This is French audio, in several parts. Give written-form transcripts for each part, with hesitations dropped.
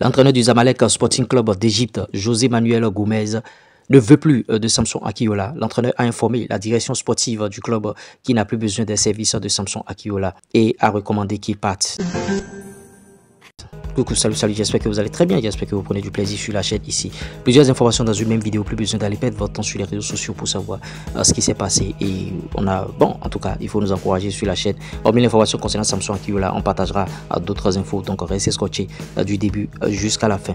L'entraîneur du Zamalek Sporting Club d'Égypte, José Manuel Gomez, ne veut plus de Samson Akiola. L'entraîneur a informé la direction sportive du club qui n'a plus besoin des services de Samson Akiola et a recommandé qu'il parte. Coucou, salut, j'espère que vous allez très bien, j'espère que vous prenez du plaisir sur la chaîne ici. Plusieurs informations dans une même vidéo, plus besoin d'aller perdre votre temps sur les réseaux sociaux pour savoir ce qui s'est passé. Et en tout cas, il faut nous encourager sur la chaîne. Hormis l'information concernant Samson Akiola, on partagera d'autres infos, donc restez scotchés du début jusqu'à la fin.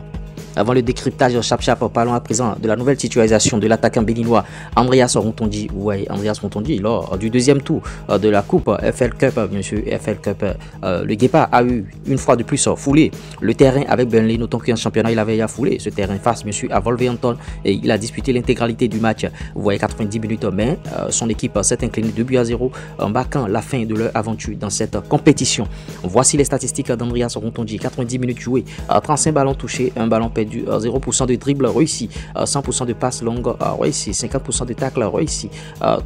Avant le décryptage chap-chap, parlons à présent de la nouvelle titularisation de l'attaquant béninois Andreas Rontondi. Ouais, Andreas Rontondi, lors du deuxième tour de la Coupe FL Cup, bien sûr, FL Cup, le Guépard a eu une fois de plus foulé le terrain avec Burnley. Notons qu'en championnat, il avait foulé ce terrain face, bien sûr, à Wolverhampton et il a disputé l'intégralité du match. Vous voyez, 90 minutes, mais son équipe s'est inclinée 2-0 en marquant la fin de leur aventure dans cette compétition. Voici les statistiques d'Andreas Rontondi. 90 minutes jouées, 35 ballons touchés, un ballon perdu, 0% de dribble réussi, 100% de passes longues réussi, 50% de tacles réussi,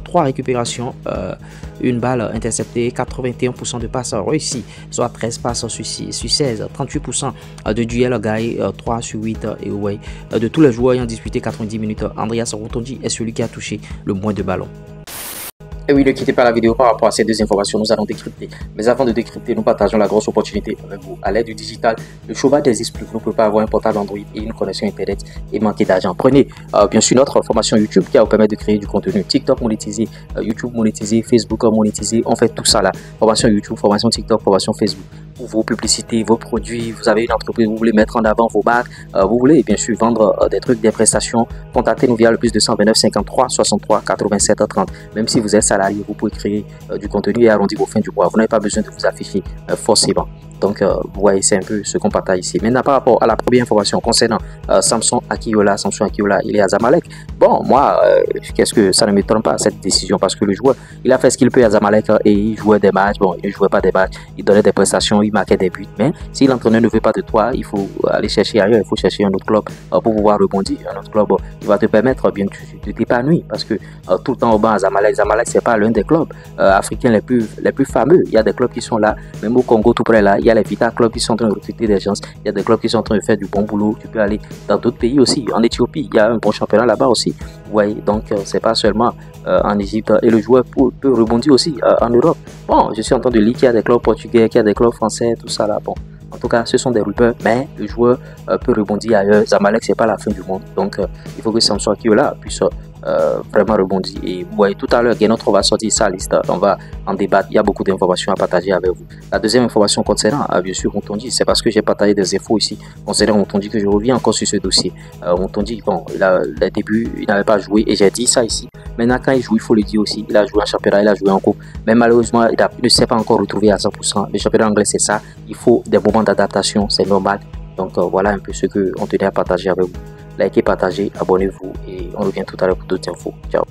3 récupérations, une balle interceptée, 81% de passes réussi, soit 13 passes sur 16, 38% de duels gagnés, 3 sur 8 et ouais, de tous les joueurs ayant disputé 90 minutes, Andreas Rontondi est celui qui a touché le moins de ballons. Et oui, ne quittez pas la vidéo par rapport à ces deux informations, nous allons décrypter. Mais avant de décrypter, nous partageons la grosse opportunité avec vous. À l'aide du digital, le chômage des esprits, vous ne pouvez pas avoir un portable Android et une connexion Internet et manquer d'argent. Prenez bien sûr notre formation YouTube qui va vous permettre de créer du contenu. TikTok monétisé, YouTube monétisé, Facebook monétisé, on fait tout ça là. Formation YouTube, formation TikTok, formation Facebook. Pour vos publicités, vos produits, vous avez une entreprise, vous voulez mettre en avant vos marques, vous voulez bien sûr vendre des trucs, des prestations, contactez-nous via le plus 229 53 63 87 30. Même si vous êtes salarié, vous pouvez créer du contenu et arrondir vos fins du mois. Vous n'avez pas besoin de vous afficher forcément. Donc, vous voyez, c'est un peu ce qu'on partage ici. Maintenant, par rapport à la première information concernant Samson Akiola, il est à Zamalek. Bon, moi, qu'est-ce que ça ne m'étonne pas, cette décision, parce que le joueur, il a fait ce qu'il peut à Zamalek et il jouait des matchs. Bon, il ne jouait pas des matchs, il donnait des prestations, il marquait des buts. Mais si l'entraîneur ne veut pas de toi, il faut aller chercher ailleurs, il faut chercher un autre club pour pouvoir rebondir. Un autre club qui va te permettre bien de t'épanouir, parce que tout le temps au banc à Zamalek, c'est pas l'un des clubs africains les plus fameux. Il y a des clubs qui sont là, même au Congo, tout près là. Il y a les Vita clubs qui sont en train de recruter des gens. Il y a des clubs qui sont en train de faire du bon boulot. Tu peux aller dans d'autres pays aussi. En Éthiopie, il y a un bon championnat là-bas aussi. Vous voyez, donc c'est pas seulement en Égypte. Et le joueur peut rebondir aussi en Europe. Bon, je suis en train de lire qu'il y a des clubs portugais, qu'il y a des clubs français, tout ça là. Bon. En tout cas, ce sont des rumeurs, mais le joueur peut rebondir ailleurs. Zamalek, c'est pas la fin du monde. Donc, il faut que Samson Akiola puisse vraiment rebondir. Et vous voyez, tout à l'heure, on va sortir sa liste. On va en débattre. Il y a beaucoup d'informations à partager avec vous. La deuxième information concernant, bien sûr, Rontondi, c'est parce que j'ai partagé des infos ici concernant Rontondi que je reviens encore sur ce dossier. Rontondi, bon, les débuts, il n'avait pas joué et j'ai dit ça ici. Maintenant, quand il joue, il faut le dire aussi. Il a joué en championnat, il a joué en coupe. Mais malheureusement, il ne s'est pas encore retrouvé à 100%. Le championnat anglais, c'est ça. Il faut des moments d'adaptation, c'est normal. Donc, voilà un peu ce qu'on tenait à partager avec vous. Likez, partagez, abonnez-vous et on revient tout à l'heure pour d'autres infos. Ciao.